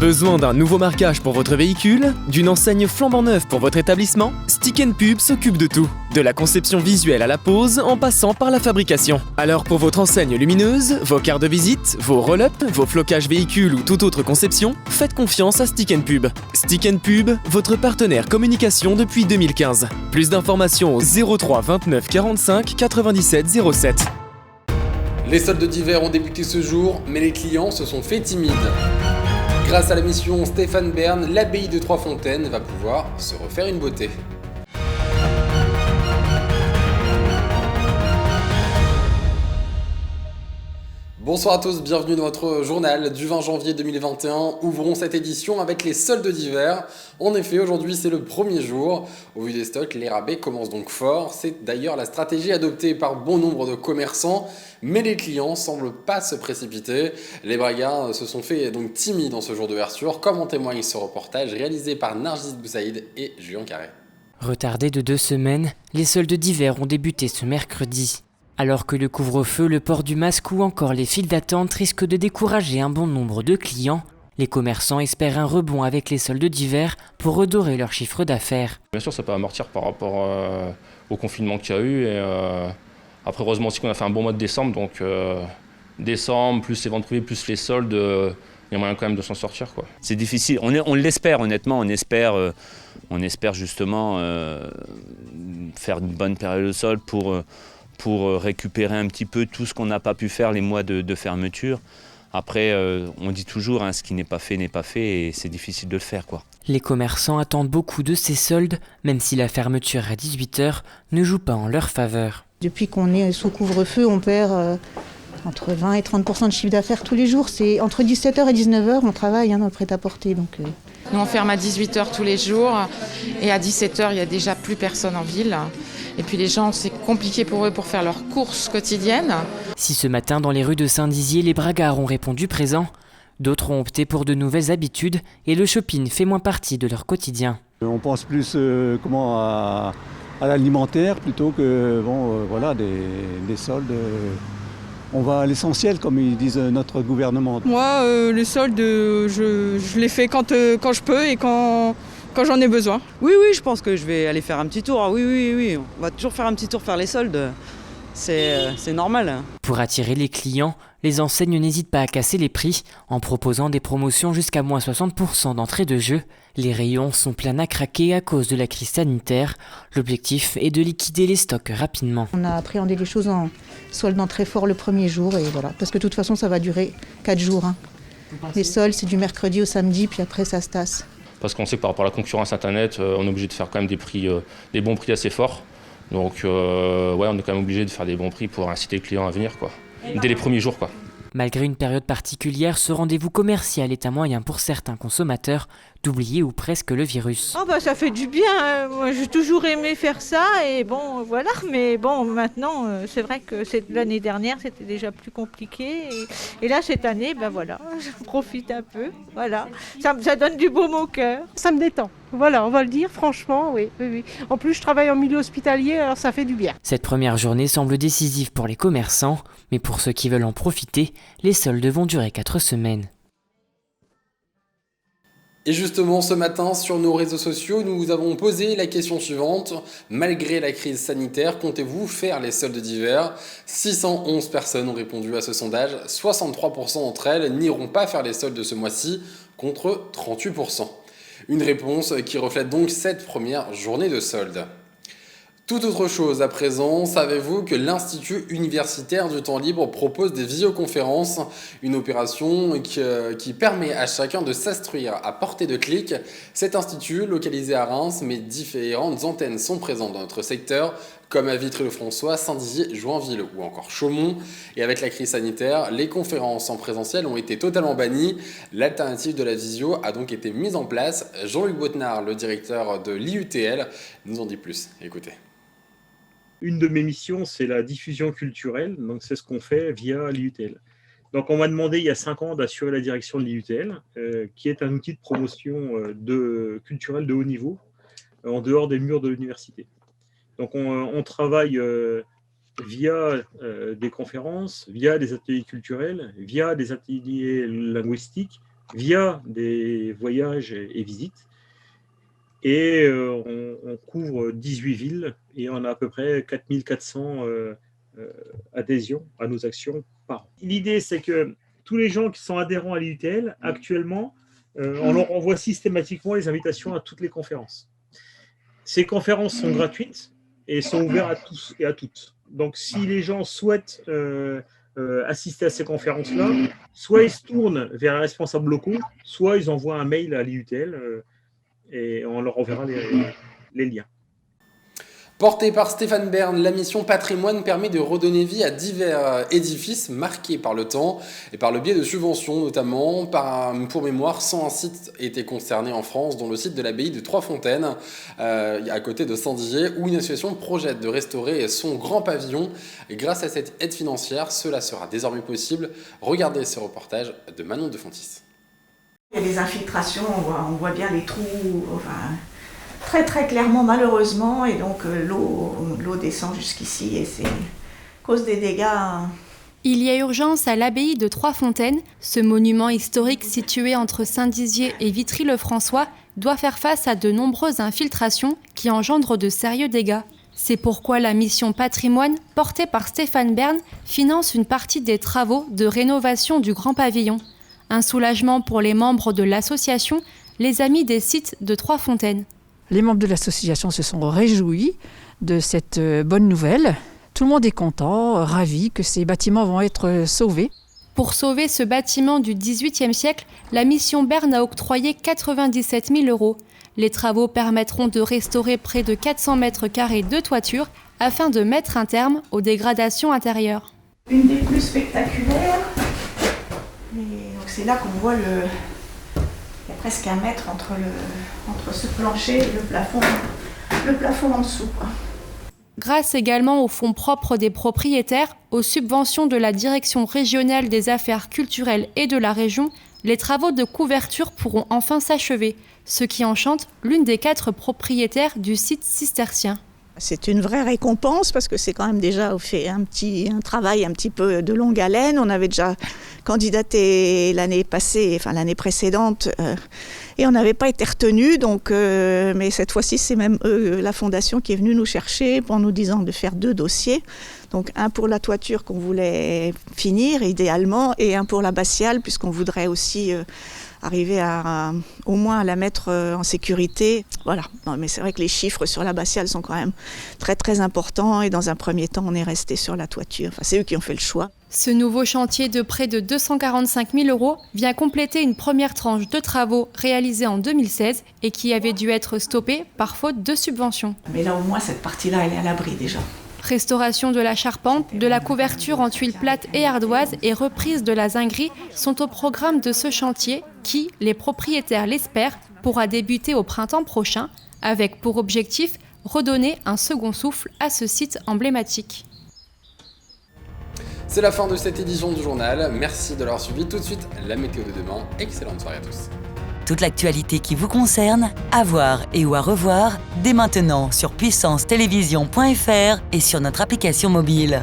Besoin d'un nouveau marquage pour votre véhicule? D'une enseigne flambant neuve pour votre établissement? Stick & Pub s'occupe de tout. De la conception visuelle à la pose, en passant par la fabrication. Alors pour votre enseigne lumineuse, vos cartes de visite, vos roll-up, vos flocages véhicules ou toute autre conception, faites confiance à Stick & Pub. Stick & Pub, votre partenaire communication depuis 2015. Plus d'informations au 03 29 45 97 07. Les soldes d'hiver ont débuté ce jour, mais les clients se sont fait timides. Grâce à la mission Stéphane Bern, l'abbaye de Trois-Fontaines va pouvoir se refaire une beauté. Bonsoir à tous, bienvenue dans votre journal du 20 janvier 2021. Ouvrons cette édition avec les soldes d'hiver. En effet, aujourd'hui c'est le premier jour. Au vu des stocks, les rabais commencent donc fort. C'est d'ailleurs la stratégie adoptée par bon nombre de commerçants. Mais les clients semblent pas se précipiter. Les bragards se sont fait donc timides en ce jour d'ouverture, comme en témoigne ce reportage réalisé par Nargis Boussaïd et Julien Carré. Retardés de 2 semaines, les soldes d'hiver ont débuté ce mercredi. Alors que le couvre-feu, le port du masque ou encore les files d'attente risquent de décourager un bon nombre de clients, les commerçants espèrent un rebond avec les soldes d'hiver pour redorer leur chiffre d'affaires. Bien sûr, ça peut amortir par rapport au confinement qu'il y a eu. Après, heureusement aussi qu'on a fait un bon mois de décembre. Donc, décembre, plus les ventes privées, plus les soldes, il y a moyen quand même de s'en sortir, quoi. C'est difficile. On l'espère, honnêtement. On espère justement faire une bonne période de solde pour récupérer un petit peu tout ce qu'on n'a pas pu faire les mois de fermeture. Après, on dit toujours, ce qui n'est pas fait et c'est difficile de le faire, quoi. Les commerçants attendent beaucoup de ces soldes, même si la fermeture à 18h ne joue pas en leur faveur. Depuis qu'on est sous couvre-feu, on perd entre 20 et 30% de chiffre d'affaires tous les jours. C'est entre 17h et 19h, on travaille dans le prêt-à-porter. Nous, on ferme à 18h tous les jours et à 17h, il n'y a déjà plus personne en ville. Et puis les gens, c'est compliqué pour eux pour faire leurs courses quotidiennes. Si ce matin, dans les rues de Saint-Dizier, les bragards ont répondu présent, d'autres ont opté pour de nouvelles habitudes et le shopping fait moins partie de leur quotidien. On pense plus à l'alimentaire plutôt que des soldes. On va à l'essentiel, comme ils disent notre gouvernement. Moi, les soldes, je les fais quand je peux et quand j'en ai besoin. Oui, je pense que je vais aller faire un petit tour. Oui, on va toujours faire un petit tour, faire les soldes. C'est normal. Pour attirer les clients, les enseignes n'hésitent pas à casser les prix en proposant des promotions jusqu'à moins 60% d'entrée de jeu. Les rayons sont pleins à craquer à cause de la crise sanitaire. L'objectif est de liquider les stocks rapidement. On a appréhendé les choses en soldant très fort le premier jour, et voilà, parce que de toute façon ça va durer 4 jours. Les soldes, c'est du mercredi au samedi, puis après ça se tasse. Parce qu'on sait que par rapport à la concurrence Internet, on est obligé de faire quand même des bons prix assez forts. Donc on est quand même obligé de faire des bons prix pour inciter le client à venir, quoi. Dès les premiers jours, quoi. Malgré une période particulière, ce rendez-vous commercial est un moyen pour certains consommateurs d'oublier ou presque le virus. Ça fait du bien, moi j'ai toujours aimé faire ça et bon voilà, mais bon maintenant c'est vrai que l'année dernière c'était déjà plus compliqué et là cette année je profite un peu, voilà, ça donne du baume au cœur. Ça me détend, voilà, on va le dire franchement, oui. En plus je travaille en milieu hospitalier, alors ça fait du bien. Cette première journée semble décisive pour les commerçants, mais pour ceux qui veulent en profiter, les soldes vont durer 4 semaines. Et justement, ce matin, sur nos réseaux sociaux, nous vous avons posé la question suivante. Malgré la crise sanitaire, comptez-vous faire les soldes d'hiver? 611 personnes ont répondu à ce sondage. 63% d'entre elles n'iront pas faire les soldes de ce mois-ci, contre 38%. Une réponse qui reflète donc cette première journée de soldes. Toute autre chose à présent, savez-vous que l'Institut universitaire du temps libre propose des visioconférences, une opération qui permet à chacun de s'instruire à portée de clic. Cet institut, localisé à Reims, mais différentes antennes sont présentes dans notre secteur, comme à Vitry-le-François, Saint-Dizier, Joinville ou encore Chaumont. Et avec la crise sanitaire, les conférences en présentiel ont été totalement bannies. L'alternative de la visio a donc été mise en place. Jean-Luc Bottenard, le directeur de l'IUTL, nous en dit plus. Écoutez. Une de mes missions, c'est la diffusion culturelle, donc c'est ce qu'on fait via l'IUTL. Donc on m'a demandé il y a 5 ans d'assurer la direction de l'IUTL, qui est un outil de promotion culturelle de haut niveau, en dehors des murs de l'université. Donc on travaille via des conférences, via des ateliers culturels, via des ateliers linguistiques, via des voyages et visites. Et on couvre 18 villes et on a à peu près 4400 adhésions à nos actions par an. L'idée, c'est que tous les gens qui sont adhérents à l'IUTL, actuellement, on leur envoie systématiquement les invitations à toutes les conférences. Ces conférences sont gratuites et sont ouvertes à tous et à toutes. Donc, si les gens souhaitent assister à ces conférences-là, soit ils se tournent vers les responsables locaux, soit ils envoient un mail à l'IUTL et on leur enverra les liens. Portée par Stéphane Bern, la mission Patrimoine permet de redonner vie à divers édifices marqués par le temps et par le biais de subventions notamment. Pour mémoire, 101 sites étaient concernés en France, dont le site de l'abbaye de Trois-Fontaines, à côté de Saint-Dizier, où une association projette de restaurer son grand pavillon. Et grâce à cette aide financière, cela sera désormais possible. Regardez ce reportage de Manon de Fontis. Il y a des infiltrations, on voit bien les trous, très très clairement malheureusement, et donc l'eau descend jusqu'ici et c'est cause des dégâts. Il y a urgence à l'abbaye de Trois-Fontaines. Ce monument historique situé entre Saint-Dizier et Vitry-le-François doit faire face à de nombreuses infiltrations qui engendrent de sérieux dégâts. C'est pourquoi la mission Patrimoine, portée par Stéphane Bern, finance une partie des travaux de rénovation du grand pavillon. Un soulagement pour les membres de l'association, les Amis des sites de Trois-Fontaines. Les membres de l'association se sont réjouis de cette bonne nouvelle. Tout le monde est content, ravi que ces bâtiments vont être sauvés. Pour sauver ce bâtiment du XVIIIe siècle, la mission Bern a octroyé 97 000 €. Les travaux permettront de restaurer près de 400 mètres carrés de toiture afin de mettre un terme aux dégradations intérieures. Une des plus spectaculaires, donc c'est là qu'on voit il y a presque 1 mètre entre ce plancher et le plafond en dessous, quoi. Grâce également aux fonds propres des propriétaires, aux subventions de la Direction régionale des affaires culturelles et de la région, les travaux de couverture pourront enfin s'achever, ce qui enchante l'une des 4 propriétaires du site cistercien. C'est une vraie récompense parce que c'est quand même déjà fait un travail un petit peu de longue haleine. On avait déjà candidaté l'année précédente, et on n'avait pas été retenu. Donc, mais cette fois-ci, c'est même la fondation qui est venue nous chercher en nous disant de faire 2 dossiers. Donc un pour la toiture qu'on voulait finir idéalement et un pour l'abbatiale puisqu'on voudrait aussi arriver au moins à la mettre en sécurité. Voilà. Non, mais c'est vrai que les chiffres sur l'abbatiale sont quand même très très importants et dans un premier temps on est resté sur la toiture. Enfin, c'est eux qui ont fait le choix. Ce nouveau chantier de près de 245 000 € vient compléter une première tranche de travaux réalisés en 2016 et qui avait dû être stoppée par faute de subventions. Mais là au moins cette partie-là elle est à l'abri déjà. Restauration de la charpente, de la couverture en tuiles plates et ardoises et reprise de la zinguerie sont au programme de ce chantier qui, les propriétaires l'espèrent, pourra débuter au printemps prochain avec pour objectif redonner un second souffle à ce site emblématique. C'est la fin de cette édition du journal. Merci de l'avoir suivi. Tout de suite, la météo de demain. Excellente soirée à tous. Toute l'actualité qui vous concerne, à voir et ou à revoir, dès maintenant sur puissancetélévision.fr et sur notre application mobile.